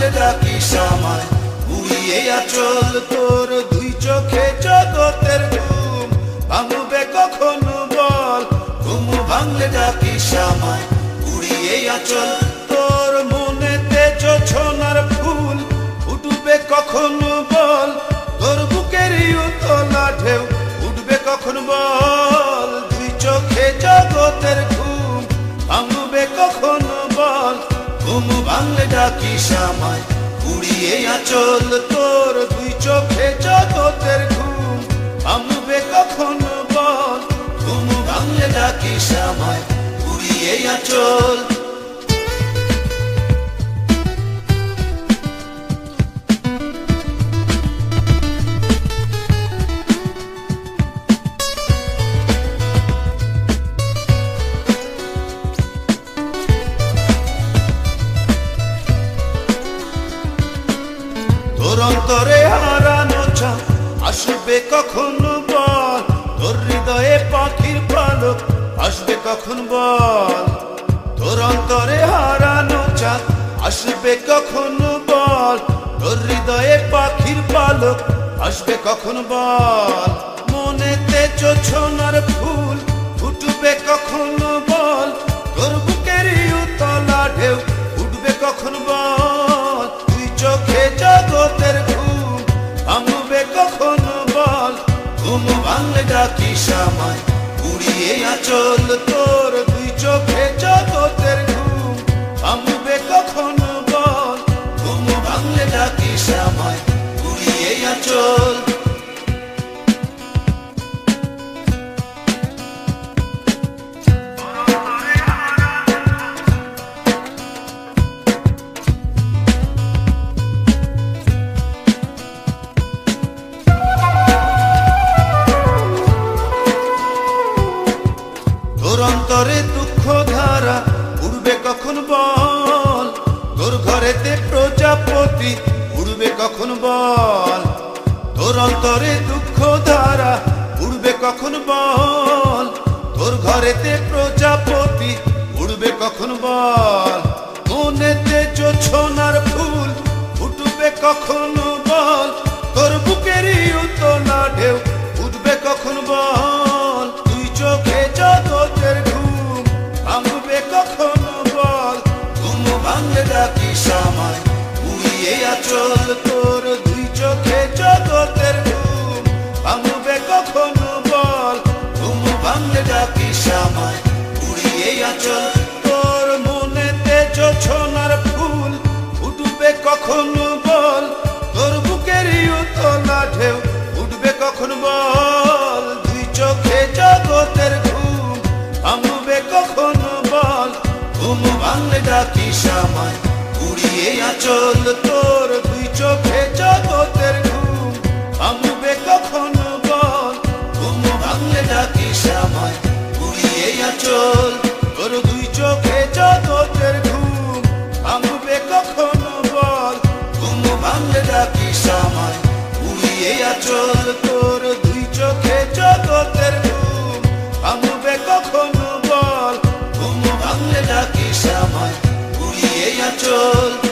ভাঙলে ডাকিস আমায়, উড়িয়ে আঁচল তোর দুই চোখে জগতের ঘুম ভাঙবে কখন বল, ঘুম ভাঙলে ডাকিস আমায়, উড়িয়ে আঁচল তোর মনেতে জোছনার ফুল ফুটবে কখন বল, তোর বুকেরই উতলা ঢেউ উঠবে কখন বল, দুই চোখে জগতের ঘুম ভাঙবে কখন বল, ঘুম ভাঙলে ডাকিস আমায়, উড়িয়ে আঁচল তোর দুই চোখে জগতের ঘুম ভাঙবে কখন বল, ঘুম ভাঙলে ডাকিস আমায়, উড়িয়ে আঁচল। তোর অন্তরে হারানো চাঁদ আসবে কখন বল, তোর হৃদয়ে পাখির পালক আসবে কখন বল, তোর অন্তরে হারানো চাঁদ আসবে কখন বল, তোর হৃদয়ে পাখির পালক আসবে কখন বল, মনেতে জোছনার ফুল ফুটবে কখন বল, তোর বুকেরই উতলা ঢেউ উঠবে কখন বল, তুই চোখে জগতের ঘুম ভাঙবে কখন বল, ঘুম ভাঙলে ডাকিস আমায়, উড়িয়ে আঁচল তোর দুই চোখে জগতের ঘুম ভাঙবে কখন বল, ঘুম ভাঙলে ডাকিস আমায়, উড়িয়ে আঁচল। তোর অন্তরে দুঃখ ধারা উড়বে কখন বল, তোর ঘরেতে প্রজাপতি উড়বে কখন বল, তোর অন্তরে দুঃখ ধারা উড়বে কখন বল, তোর ঘরেতে প্রজাপতি উড়বে কখন বল, মনেতে জোছনার ফুল ফুটবে কখন বল, তোর বুকেরই উতলা ঢেউ উঠবে কখন বল, তুই চোখে জগতের ঘুম ভাঙবে কখন বল, ঘুম ভাঙলে ডাকিস আমায়, উড়িয়ে আঁচল তোর দুই চোখে জগতের ঘুম ভাঙবে কখন বল, ঘুম ভাঙলে ডাকিস আমায়, উড়িয়ে আঁচল তোর মনেতে জোছনার ফুল ফুটবে কখন বল, তোর বুকেরই উতলা ঢেউ উঠবে কখন বল, দুই চোখে জগতের ঘুম ভাঙবে কখন বল, ঘুম ভাঙলে ডাকিস আমায়, উড়িয়ে আঁচল তোর দুই চোখে জগতের ঘুম ভাঙবে কখন বল, ঘুম ভাঙলে ডাকিস আমায়, উড়িয়ে আঁচল তোর দুই চোখে জগতের ঘুম ভাঙবে কখন বল, ঘুম ভাঙলে ডাকিস আমায়, উড়িয়ে আঁচল তোর দুই চোখে জগতের ঘুম ভাঙবে কখন বল, ঘুম ভাঙলে ডাকিস আমায়, উড়িয়ে আঁচল।